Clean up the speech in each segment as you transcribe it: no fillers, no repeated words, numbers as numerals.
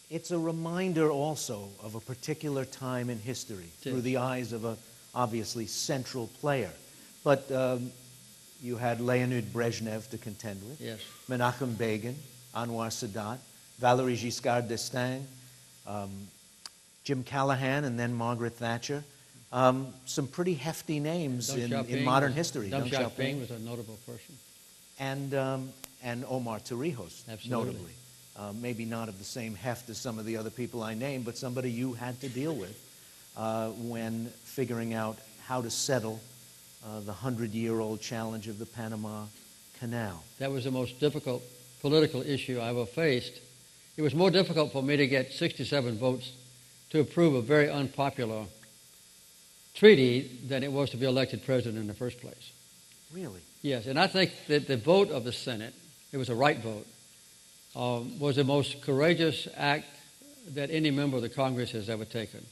it's a reminder also of a particular time in history through the eyes of a obviously central player. But you had Leonid Brezhnev to contend with, Yes. Menachem Begin, Anwar Sadat, Valéry Giscard d'Estaing, Jim Callahan, and then Margaret Thatcher. Some pretty hefty names in modern history. Deng Xiaoping was a notable person. And Omar Torrijos, Absolutely. notably. Maybe not of the same heft as some of the other people I named, but somebody you had to deal with when figuring out how to settle the 100-year-old challenge of the Panama Canal. That was the most difficult political issue I ever faced. It was more difficult for me to get 67 votes to approve a very unpopular treaty than it was to be elected president in the first place. Really? Yes, and I think that the vote of the Senate, it was a right vote, was the most courageous act that any member of the Congress has ever taken.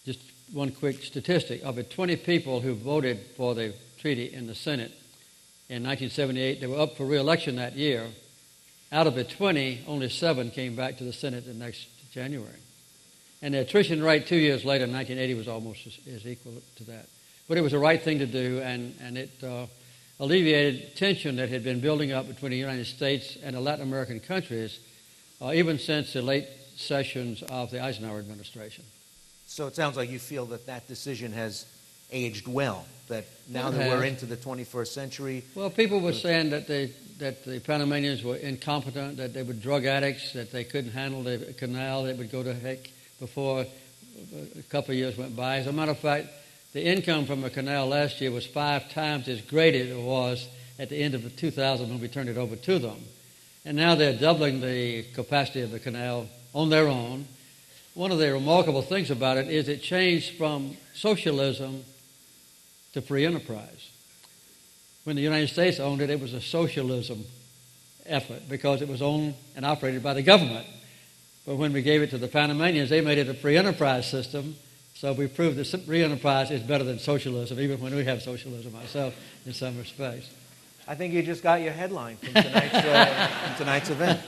Just one quick statistic. Of the 20 people who voted for the treaty in the Senate in 1978, they were up for re-election that year. Out of the 20, only 7 came back to the Senate the next January. And the attrition rate 2 years later, in 1980, was almost as equal to that. But it was the right thing to do, and it alleviated tension that had been building up between the United States and the Latin American countries, even since the late sessions of the Eisenhower administration. So it sounds like you feel that that decision has aged well, that now that we're into the 21st century... Well, people were saying that the Panamanians were incompetent, that they were drug addicts, that they couldn't handle the canal, they would go to heck before a couple of years went by. As a matter of fact, the income from the canal last year was 5 times as great as it was at the end of 2000 when we turned it over to them. And now they're doubling the capacity of the canal on their own. One of the remarkable things about it is it changed from socialism to free enterprise. When the United States owned it, it was a socialism effort because it was owned and operated by the government. But when we gave it to the Panamanians, they made it a free enterprise system. So we proved that free enterprise is better than socialism, even when we have socialism ourselves in some respects. I think you just got your headline from tonight's event.